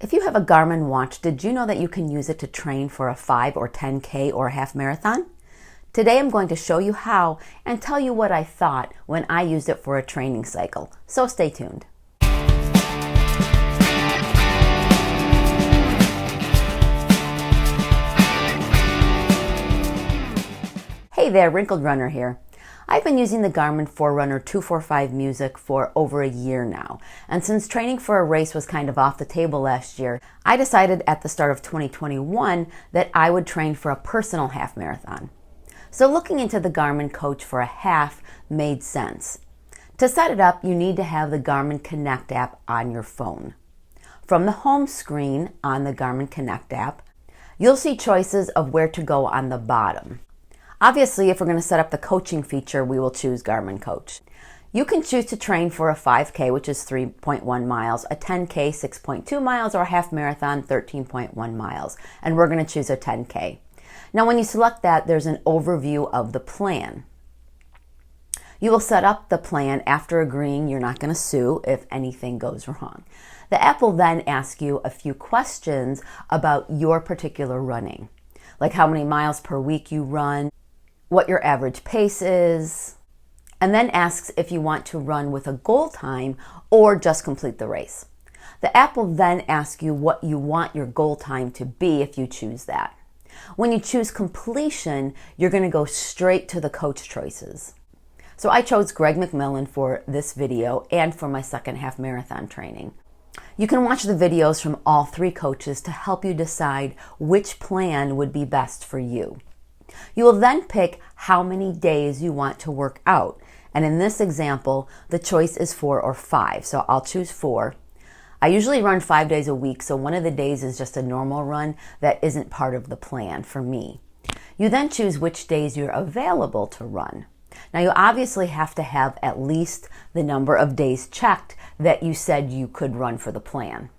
If you have a Garmin watch, did you know that you can use it to train for a 5 or 10K or a half marathon? Today I'm going to show you how and tell you what I thought when I used it for a training cycle. So stay tuned. Hey there, Wrinkled Runner here. I've been using the Garmin Forerunner 245 Music for over a year now, and since training for a race was kind of off the table last year, I decided at the start of 2021 that I would train for a personal half marathon. So looking into the Garmin Coach for a half made sense. To set it up, you need to have the Garmin Connect app on your phone. From the home screen on the Garmin Connect app, you'll see choices of where to go on the bottom. Obviously, if we're going to set up the coaching feature, we will choose Garmin Coach. You can choose to train for a 5K, which is 3.1 miles, a 10K, 6.2 miles, or a half marathon, 13.1 miles. And we're going to choose a 10K. Now, when you select that, there's an overview of the plan. You will set up the plan after agreeing you're not going to sue if anything goes wrong. The app will then ask you a few questions about your particular running, like how many miles per week you run, what your average pace is, and then asks if you want to run with a goal time or just complete the race. The app will then ask you what you want your goal time to be if you choose that. When you choose completion, you're going to go straight to the coach choices. So I chose Greg McMillan for this video and for my second half marathon training. You can watch the videos from all three coaches to help you decide which plan would be best for you. You will then pick how many days you want to work out. And in this example, the choice is 4 or 5. So I'll choose 4. I usually run 5 days a week, so one of the days is just a normal run that isn't part of the plan for me. You then choose which days you're available to run. Now you obviously have to have at least the number of days checked that you said you could run for the plan.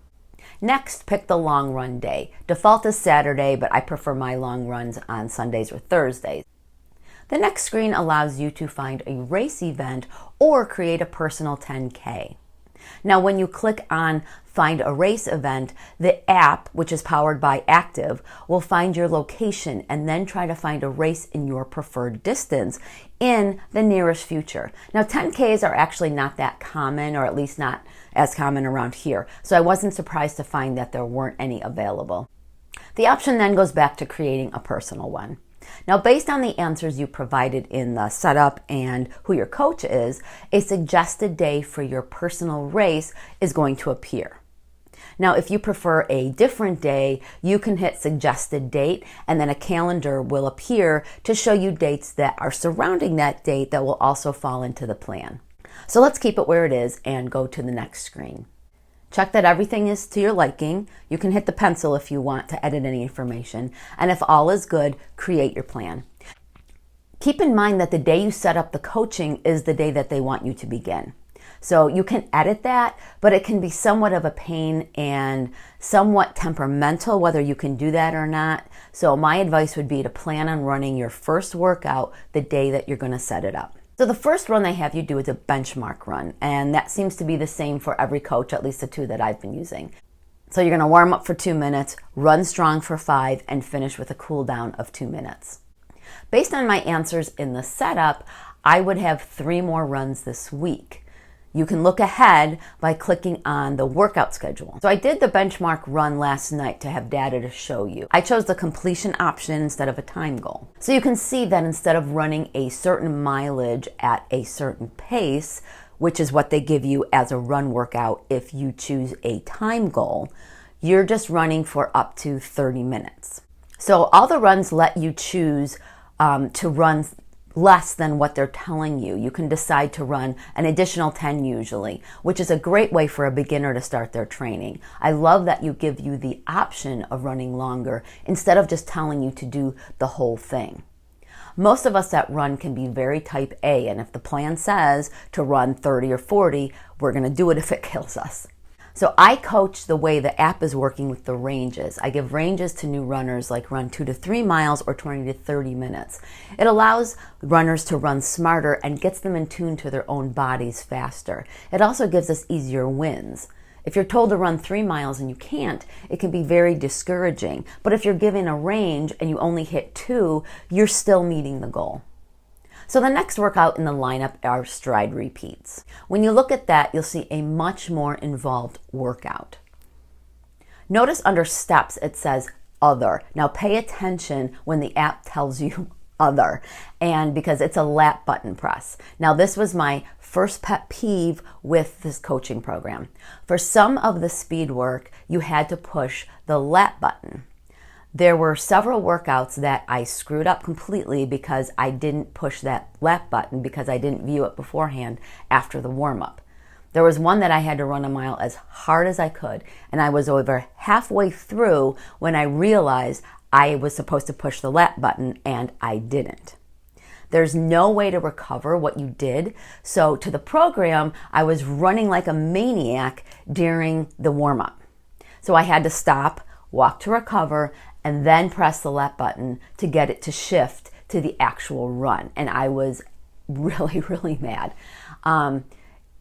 Next, pick the long run day. Default is Saturday, but I prefer my long runs on Sundays or Thursdays. The next screen allows you to find a race event or create a personal 10K. Now, when you click on Find a Race Event, the app, which is powered by Active, will find your location and then try to find a race in your preferred distance in the nearest future. Now, 10Ks are actually not that common, or at least not as common around here, so I wasn't surprised to find that there weren't any available. The option then goes back to creating a personal one. Now, based on the answers you provided in the setup and who your coach is, a suggested day for your personal race is going to appear. Now, if you prefer a different day, you can hit suggested date, and then a calendar will appear to show you dates that are surrounding that date that will also fall into the plan. So let's keep it where it is and go to the next screen. Check that everything is to your liking. You can hit the pencil if you want to edit any information. And if all is good, create your plan. Keep in mind that the day you set up the coaching is the day that they want you to begin. So you can edit that, but it can be somewhat of a pain and somewhat temperamental whether you can do that or not. So my advice would be to plan on running your first workout the day that you're going to set it up. So the first run they have you do is a benchmark run, and that seems to be the same for every coach, at least the 2 that I've been using. So you're going to warm up for 2 minutes, run strong for 5, and finish with a cool down of 2 minutes. Based on my answers in the setup, I would have 3 more runs this week. You can look ahead by clicking on the workout schedule. So I did the benchmark run last night to have data to show you. I chose the completion option instead of a time goal. So you can see that instead of running a certain mileage at a certain pace, which is what they give you as a run workout if you choose a time goal, you're just running for up to 30 minutes. So all the runs let you choose to run less than what they're telling you. You can decide to run an additional 10 usually, which is a great way for a beginner to start their training. I love that you give you the option of running longer instead of just telling you to do the whole thing. Most of us that run can be very type A, and if the plan says to run 30 or 40, we're going to do it if it kills us. So I coach the way the app is working with the ranges. I give ranges to new runners like run 2 to 3 miles or 20 to 30 minutes. It allows runners to run smarter and gets them in tune to their own bodies faster. It also gives us easier wins. If you're told to run 3 miles and you can't, it can be very discouraging. But if you're given a range and you only hit 2, you're still meeting the goal. So the next workout in the lineup are stride repeats. When you look at that, you'll see a much more involved workout. Notice under steps it says other. Now pay attention when the app tells you other, and because it's a lat button press. Now this was my first pet peeve with this coaching program. For some of the speed work, you had to push the lat button. There were several workouts that I screwed up completely because I didn't push that lat button because I didn't view it beforehand after the warm-up. There was one that I had to run a mile as hard as I could, and I was over halfway through when I realized I was supposed to push the lat button and I didn't. There's no way to recover what you did. So to the program, I was running like a maniac during the warm-up. So I had to stop, walk to recover, and then press the lat button to get it to shift to the actual run. And I was really, really mad.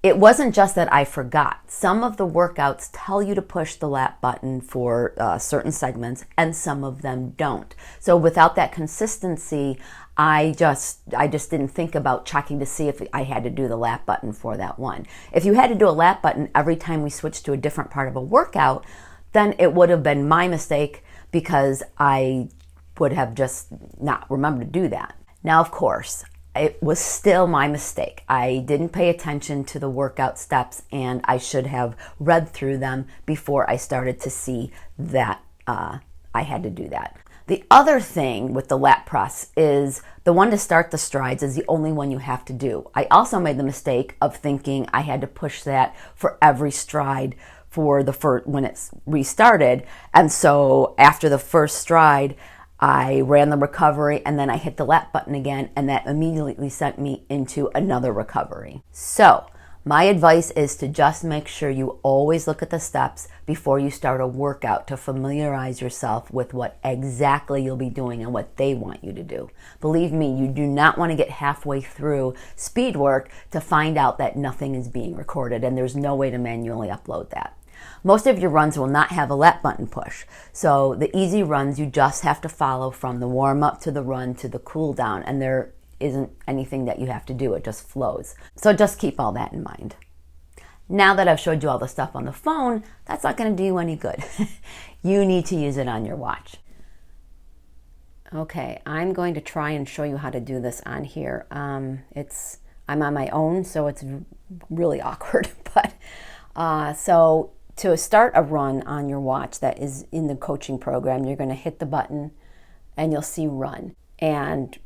It wasn't just that I forgot. Some of the workouts tell you to push the lat button for certain segments, and some of them don't. So without that consistency, I just didn't think about checking to see if I had to do the lat button for that one. If you had to do a lat button every time we switched to a different part of a workout, then it would have been my mistake because I would have just not remembered to do that. Now, of course, it was still my mistake. I didn't pay attention to the workout steps, and I should have read through them before I started to see that I had to do that. The other thing with the lat press is the one to start the strides is the only one you have to do. I also made the mistake of thinking I had to push that for every stride for the first when it's restarted, and so after the first stride, I ran the recovery and then I hit the lat button again, and that immediately sent me into another recovery. So my advice is to just make sure you always look at the steps before you start a workout to familiarize yourself with what exactly you'll be doing and what they want you to do. Believe me, you do not want to get halfway through speed work to find out that nothing is being recorded and there's no way to manually upload that. Most of your runs will not have a lat button push. So the easy runs you just have to follow from the warm up to the run to the cool down, and there isn't anything that you have to do. It just flows. So just keep all that in mind. Now that I've showed you all the stuff on the phone, that's not going to do you any good. You need to use it on your watch. Okay, I'm going to try and show you how to do this on here. I'm on my own, so it's really awkward. But so to start a run on your watch that is in the coaching program, you're going to hit the button and you'll see run. And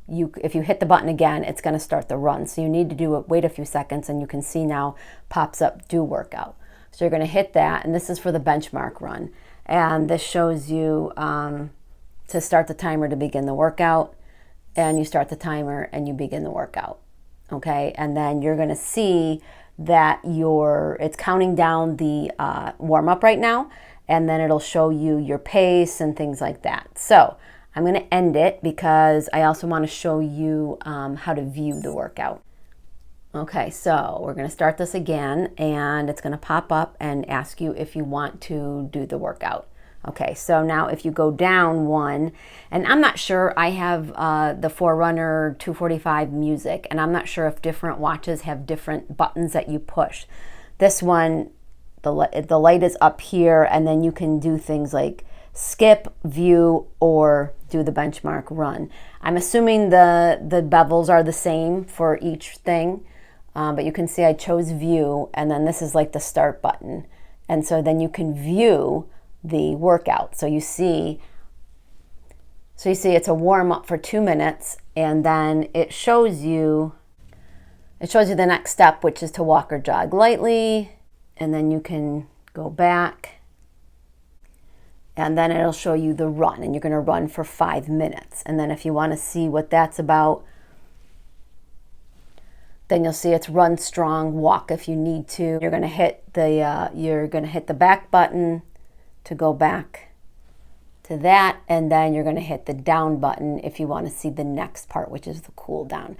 if you hit the button again, it's going to start the run. So you need to do it, wait a few seconds, and you can see now pops up do workout. So you're going to hit that, and this is for the benchmark run. And this shows you to start the timer to begin the workout, and you start the timer and you begin the workout. Okay, and then you're going to see that it's counting down the warm-up right now, and then it'll show you your pace and things like that. So I'm going to end it because I also want to show you how to view the workout. Okay, so we're going to start this again, and it's going to pop up and ask you if you want to do the workout. Okay, so now if you go down one, and I'm not sure, I have the Forerunner 245 music, and I'm not sure if different watches have different buttons that you push. This one, the light is up here, and then you can do things like skip, view, or do the benchmark run. I'm assuming the bevels are the same for each thing, but you can see I chose view, and then this is like the start button. And so then you can view the workout. So you see it's a warm up for 2 minutes, and then it shows you the next step, which is to walk or jog lightly, and then you can go back, and then it'll show you the run, and you're going to run for 5 minutes. And then if you want to see what that's about, then you'll see it's run strong, walk if you need to. You're going to hit the back button to go back to that, and then you're going to hit the down button if you want to see the next part, which is the cool down.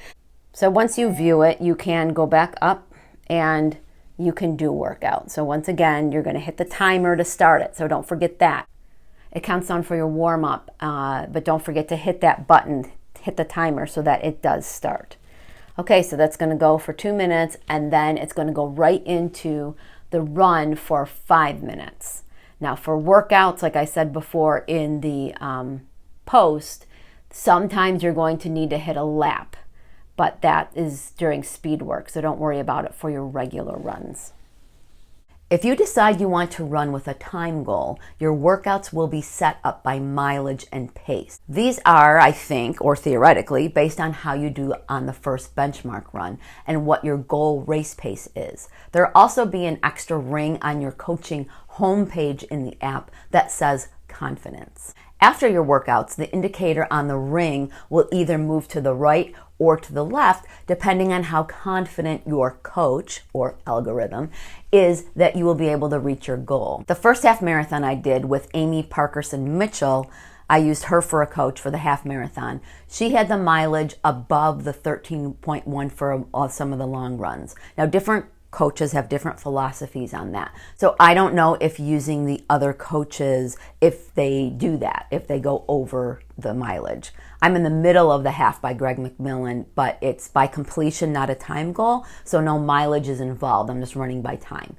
So once you view it, you can go back up and you can do workout. So once again, you're going to hit the timer to start it. So don't forget that. It counts down for your warm up, but don't forget to hit that button, hit the timer so that it does start. Okay, so that's going to go for 2 minutes, and then it's going to go right into the run for 5 minutes. Now for workouts, like I said before in the post, sometimes you're going to need to hit a lap, but that is during speed work, so don't worry about it for your regular runs. If you decide you want to run with a time goal, your workouts will be set up by mileage and pace. These are, I think, or theoretically, based on how you do on the first benchmark run and what your goal race pace is. There'll also be an extra ring on your coaching homepage in the app that says confidence. After your workouts, the indicator on the ring will either move to the right or to the left, depending on how confident your coach or algorithm is that you will be able to reach your goal. The first half marathon I did with Amy Parkerson Mitchell, I used her for a coach for the half marathon. She had the mileage above the 13.1 for some of the long runs. Now, different coaches have different philosophies on that. So I don't know if using the other coaches, if they do that, if they go over the mileage. I'm in the middle of the half by Greg McMillan, but it's by completion, not a time goal. So no mileage is involved. I'm just running by time.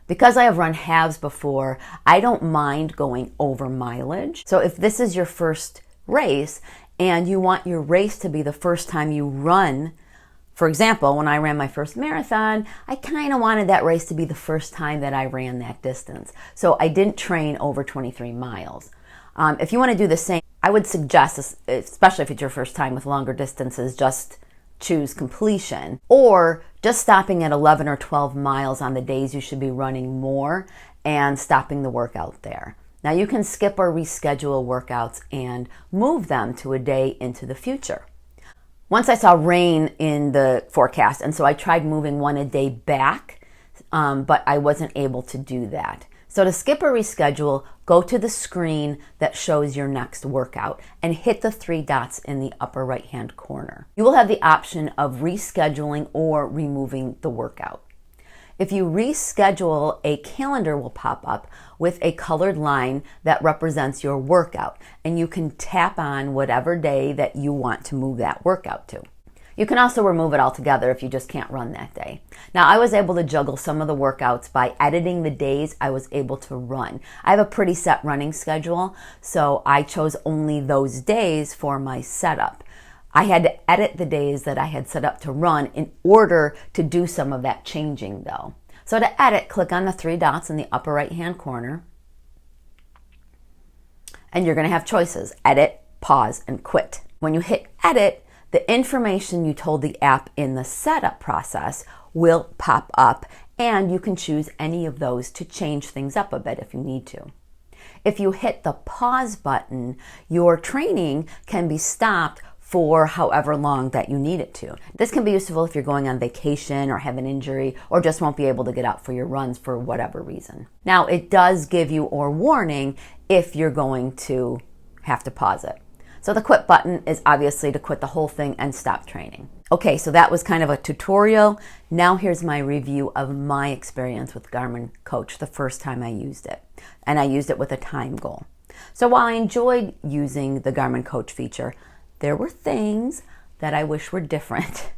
Because I have run halves before, I don't mind going over mileage. So if this is your first race and you want your race to be the first time you run, for example, when I ran my first marathon, I kind of wanted that race to be the first time that I ran that distance. So I didn't train over 23 miles. If you want to do the same, I would suggest, especially if it's your first time with longer distances, just choose completion, or just stopping at 11 or 12 miles on the days you should be running more and stopping the workout there. Now you can skip or reschedule workouts and move them to a day into the future. Once I saw rain in the forecast, and so I tried moving one a day back, but I wasn't able to do that. So to skip or reschedule, go to the screen that shows your next workout and hit the 3 dots in the upper right-hand corner. You will have the option of rescheduling or removing the workout. If you reschedule, a calendar will pop up with a colored line that represents your workout, and you can tap on whatever day that you want to move that workout to. You can also remove it altogether if you just can't run that day. Now, I was able to juggle some of the workouts by editing the days I was able to run. I have a pretty set running schedule, so I chose only those days for my setup. I had to edit the days that I had set up to run in order to do some of that changing though. So to edit, click on the 3 dots in the upper right-hand corner, and you're going to have choices: edit, pause, and quit. When you hit edit, the information you told the app in the setup process will pop up, and you can choose any of those to change things up a bit if you need to. If you hit the pause button, your training can be stopped for however long that you need it to. This can be useful if you're going on vacation or have an injury or just won't be able to get out for your runs for whatever reason. Now, it does give you a warning if you're going to have to pause it. So the quit button is obviously to quit the whole thing and stop training. Okay, so that was kind of a tutorial. Now here's my review of my experience with Garmin Coach the first time I used it. And I used it with a time goal. So while I enjoyed using the Garmin Coach feature, there were things that I wish were different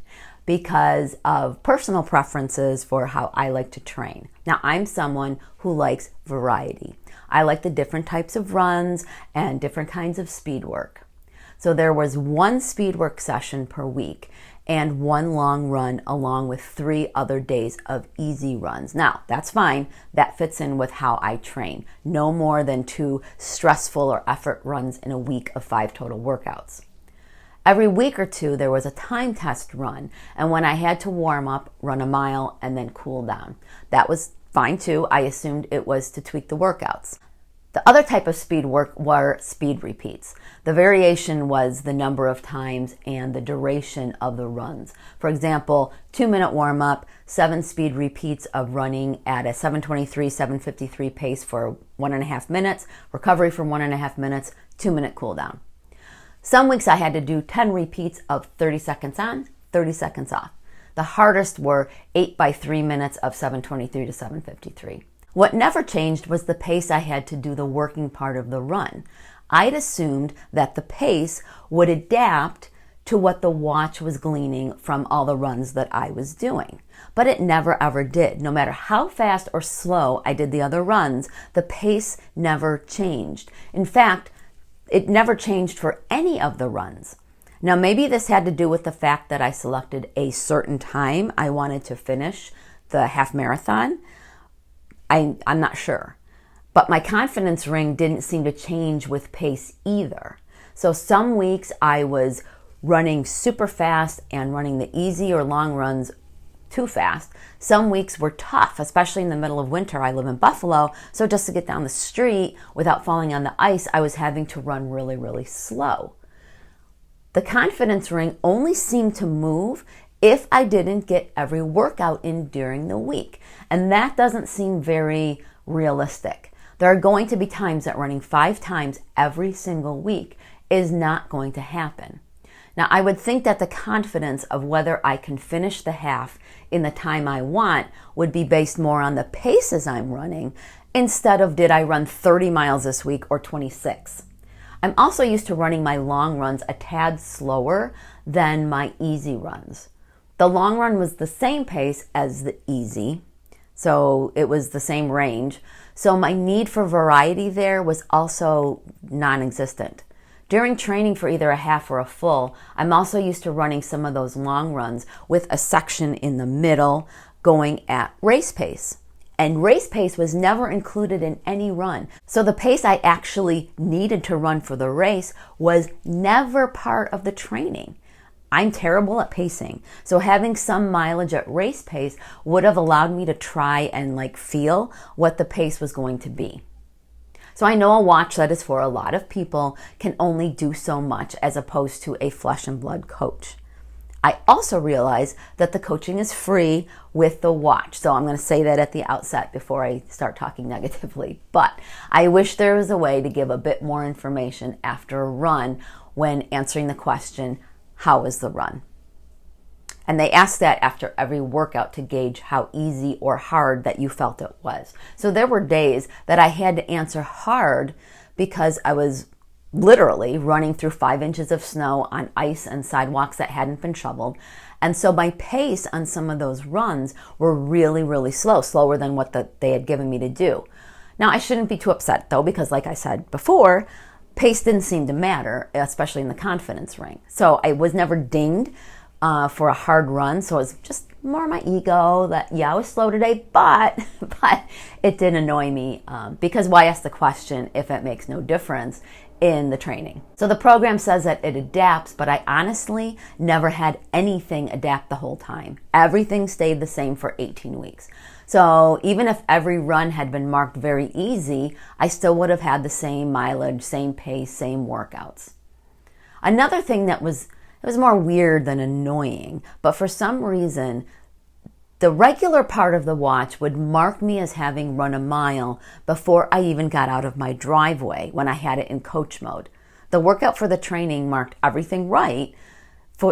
because of personal preferences for how I like to train. Now, I'm someone who likes variety. I like the different types of runs and different kinds of speed work. So there was 1 speed work session per week and 1 long run along with 3 other days of easy runs. Now, that's fine. That fits in with how I train. No more than 2 stressful or effort runs in a week of 5 total workouts. Every week or 2, there was a time test run, and when I had to warm up, run a mile, and then cool down. That was fine too. I assumed it was to tweak the workouts. The other type of speed work were speed repeats. The variation was the number of times and the duration of the runs. For example, 2-minute warm up, 7 speed repeats of running at a 7:23, 7:53 pace for 1.5 minutes, recovery for 1.5 minutes, 2-minute cool down. Some weeks I had to do 10 repeats of 30 seconds on, 30 seconds off. The hardest were 8 by 3 minutes of 7:23 to 7:53. What never changed was the pace I had to do the working part of the run. I'd assumed that the pace would adapt to what the watch was gleaning from all the runs that I was doing. But it never ever did. No matter how fast or slow I did the other runs, the pace never changed. In fact, it never changed for any of the runs. Now, maybe this had to do with the fact that I selected a certain time I wanted to finish the half marathon. I'm not sure. But my confidence ring didn't seem to change with pace either. So some weeks I was running super fast and running the easy or long runs too fast. Some weeks were tough, especially in the middle of winter. I live in Buffalo, so just to get down the street without falling on the ice, I was having to run really, really slow. The confidence ring only seemed to move if I didn't get every workout in during the week. And that doesn't seem very realistic. There are going to be times that running 5 times every single week is not going to happen. Now, I would think that the confidence of whether I can finish the half in the time I want would be based more on the paces I'm running instead of did I run 30 miles this week or 26. I'm also used to running my long runs a tad slower than my easy runs. The long run was the same pace as the easy, so it was the same range. So my need for variety there was also non-existent. During training for either a half or a full, I'm also used to running some of those long runs with a section in the middle going at race pace. And race pace was never included in any run. So the pace I actually needed to run for the race was never part of the training. I'm terrible at pacing. So having some mileage at race pace would have allowed me to try and feel what the pace was going to be. So I know a watch that is for a lot of people can only do so much as opposed to a flesh and blood coach. I also realize that the coaching is free with the watch. So I'm going to say that at the outset before I start talking negatively. But I wish there was a way to give a bit more information after a run when answering the question, how was the run? And they ask that after every workout to gauge how easy or hard that you felt it was. So there were days that I had to answer hard because I was literally running through 5 inches of snow on ice and sidewalks that hadn't been shoveled. And so my pace on some of those runs were really, really slow, slower than what they had given me to do. Now, I shouldn't be too upset though, because like I said before, pace didn't seem to matter, especially in the confidence ring. So I was never dinged for a hard run. So it was just more my ego that, yeah, I was slow today, but it did annoy me because why ask the question if it makes no difference in the training? So the program says that it adapts, but I honestly never had anything adapt the whole time. Everything stayed the same for 18 weeks. So even if every run had been marked very easy, I still would have had the same mileage, same pace, same workouts. Another thing that was more weird than annoying, but for some reason, the regular part of the watch would mark me as having run a mile before I even got out of my driveway when I had it in coach mode. The workout for the training marked everything right,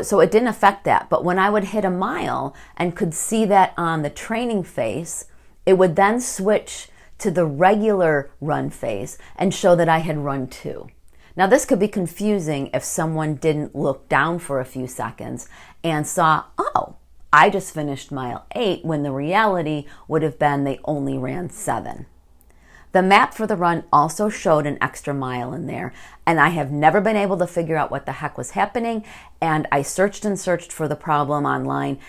so it didn't affect that. But when I would hit a mile and could see that on the training face, it would then switch to the regular run face and show that I had run 2. Now, this could be confusing if someone didn't look down for a few seconds and saw, oh, I just finished mile 8, when the reality would have been they only ran 7. The map for the run also showed an extra mile in there, and I have never been able to figure out what the heck was happening, and I searched and searched for the problem online,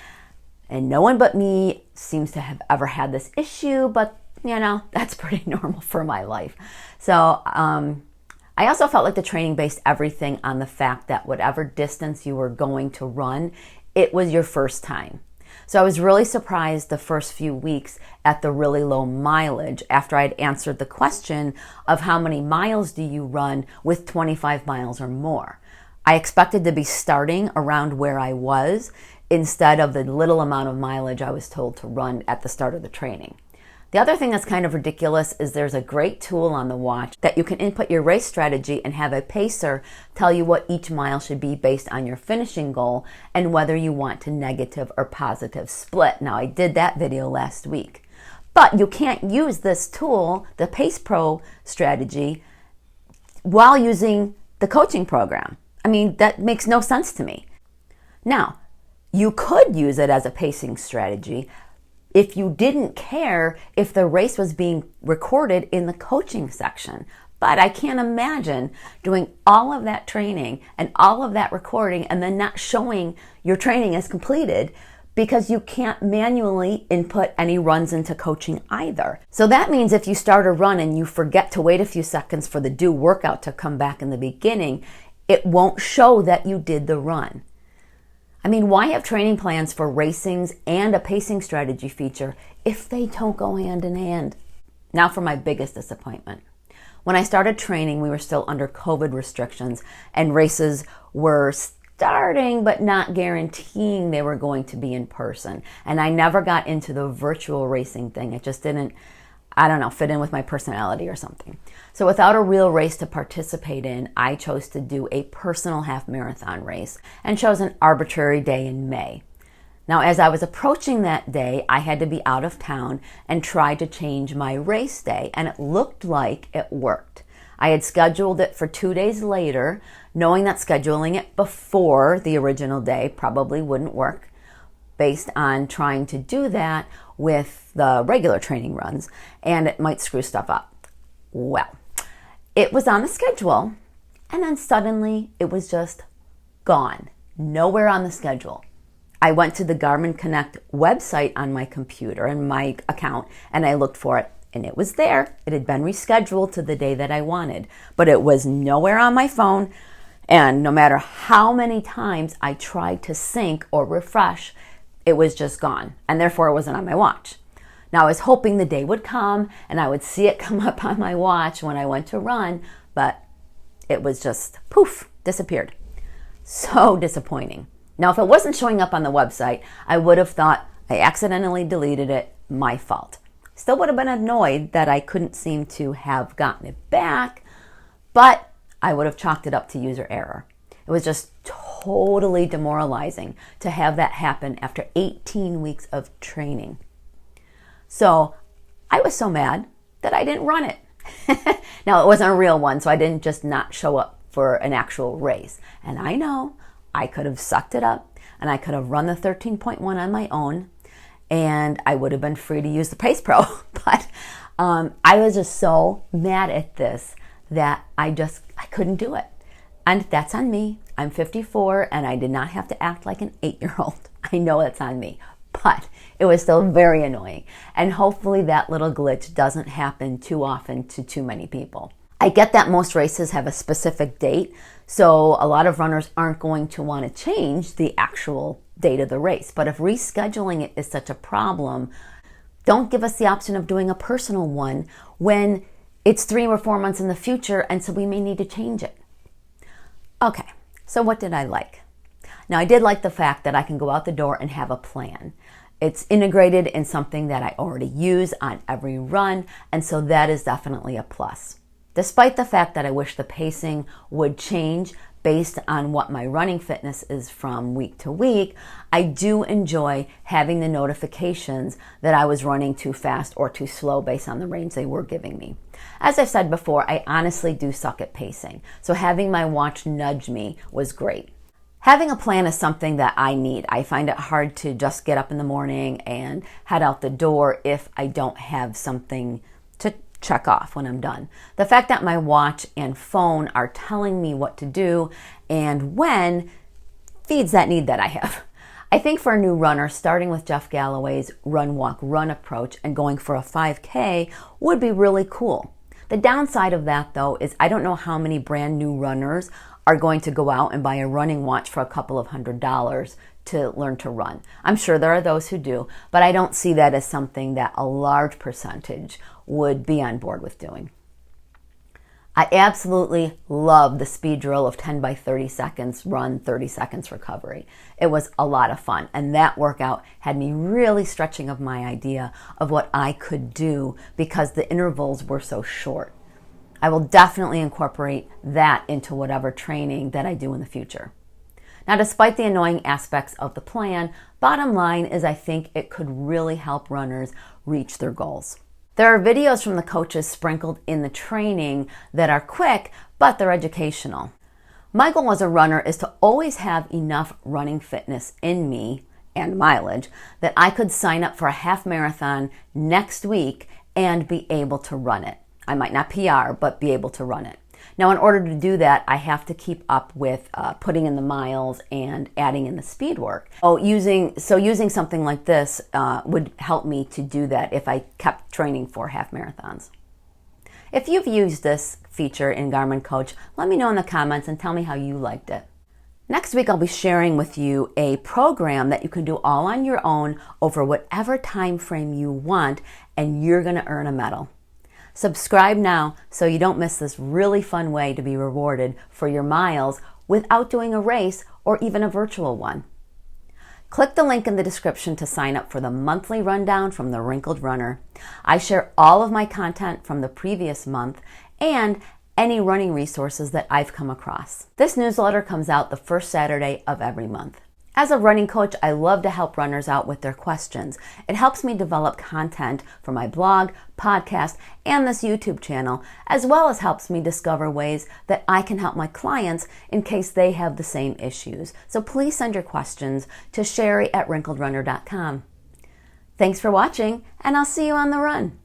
and no one but me seems to have ever had this issue, but that's pretty normal for my life. So I also felt like the training based everything on the fact that whatever distance you were going to run, it was your first time. So I was really surprised the first few weeks at the really low mileage after I'd answered the question of how many miles do you run with 25 miles or more. I expected to be starting around where I was instead of the little amount of mileage I was told to run at the start of the training. The other thing that's kind of ridiculous is there's a great tool on the watch that you can input your race strategy and have a pacer tell you what each mile should be based on your finishing goal and whether you want to negative or positive split. Now, I did that video last week. But you can't use this tool, the Pace Pro strategy, while using the coaching program. I mean, that makes no sense to me. Now, you could use it as a pacing strategy if you didn't care if the race was being recorded in the coaching section. But I can't imagine doing all of that training and all of that recording and then not showing your training as completed because you can't manually input any runs into coaching either. So that means if you start a run and you forget to wait a few seconds for the due workout to come back in the beginning, it won't show that you did the run. I mean, why have training plans for racings and a pacing strategy feature if they don't go hand in hand? Now for my biggest disappointment. When I started training, we were still under COVID restrictions and races were starting but not guaranteeing they were going to be in person. And I never got into the virtual racing thing. It just didn't, fit in with my personality or something. So without a real race to participate in, I chose to do a personal half marathon race and chose an arbitrary day in May. Now, as I was approaching that day, I had to be out of town and try to change my race day, and it looked like it worked. I had scheduled it for 2 days later, knowing that scheduling it before the original day probably wouldn't work based on trying to do that with the regular training runs, and it might screw stuff up. Well, it was on the schedule, and then suddenly it was just gone. Nowhere on the schedule. I went to the Garmin Connect website on my computer and my account, and I looked for it, and it was there. It had been rescheduled to the day that I wanted, but it was nowhere on my phone, and no matter how many times I tried to sync or refresh, it was just gone, and therefore it wasn't on my watch. Now, I was hoping the day would come and I would see it come up on my watch when I went to run, but it was just poof, disappeared. So disappointing. Now, if it wasn't showing up on the website, I would have thought I accidentally deleted it, my fault. Still would have been annoyed that I couldn't seem to have gotten it back, but I would have chalked it up to user error. It was just totally demoralizing to have that happen after 18 weeks of training. So I was so mad that I didn't run it. Now, it wasn't a real one, so I didn't just not show up for an actual race. And I know I could have sucked it up and I could have run the 13.1 on my own and I would have been free to use the Pace Pro. But I was just so mad at this that I couldn't do it. And that's on me. I'm 54 and I did not have to act like an 8-year-old. I know that's on me. But it was still very annoying. And hopefully that little glitch doesn't happen too often to too many people. I get that most races have a specific date, so a lot of runners aren't going to want to change the actual date of the race. But if rescheduling it is such a problem, don't give us the option of doing a personal one when it's 3 or 4 months in the future, and so we may need to change it. Okay, so what did I like? Now, I did like the fact that I can go out the door and have a plan. It's integrated in something that I already use on every run, and so that is definitely a plus. Despite the fact that I wish the pacing would change based on what my running fitness is from week to week, I do enjoy having the notifications that I was running too fast or too slow based on the range they were giving me. As I've said before, I honestly do suck at pacing, so having my watch nudge me was great. Having a plan is something that I need. I find it hard to just get up in the morning and head out the door if I don't have something to check off when I'm done. The fact that my watch and phone are telling me what to do and when feeds that need that I have. I think for a new runner, starting with Jeff Galloway's run, walk, run approach and going for a 5K would be really cool. The downside of that, though, is I don't know how many brand new runners are going to go out and buy a running watch for a couple of $100s to learn to run. I'm sure there are those who do, but I don't see that as something that a large percentage would be on board with doing. I absolutely love the speed drill of 10 by 30 seconds, run 30 seconds recovery. It was a lot of fun, and that workout had me really stretching of my idea of what I could do because the intervals were so short. I will definitely incorporate that into whatever training that I do in the future. Now, despite the annoying aspects of the plan, bottom line is I think it could really help runners reach their goals. There are videos from the coaches sprinkled in the training that are quick, but they're educational. My goal as a runner is to always have enough running fitness in me and mileage that I could sign up for a half marathon next week and be able to run it. I might not PR, but be able to run it. Now, in order to do that, I have to keep up with putting in the miles and adding in the speed work. Using something like this would help me to do that if I kept training for half marathons. If you've used this feature in Garmin Coach, let me know in the comments and tell me how you liked it. Next week, I'll be sharing with you a program that you can do all on your own over whatever time frame you want, and you're going to earn a medal. Subscribe now so you don't miss this really fun way to be rewarded for your miles without doing a race or even a virtual one. Click the link in the description to sign up for the monthly rundown from the Wrinkled Runner. I share all of my content from the previous month and any running resources that I've come across. This newsletter comes out the first Saturday of every month. As a running coach, I love to help runners out with their questions. It helps me develop content for my blog, podcast, and this YouTube channel, as well as helps me discover ways that I can help my clients in case they have the same issues. So please send your questions to Sherry@wrinkledrunner.com. Thanks for watching, and I'll see you on the run.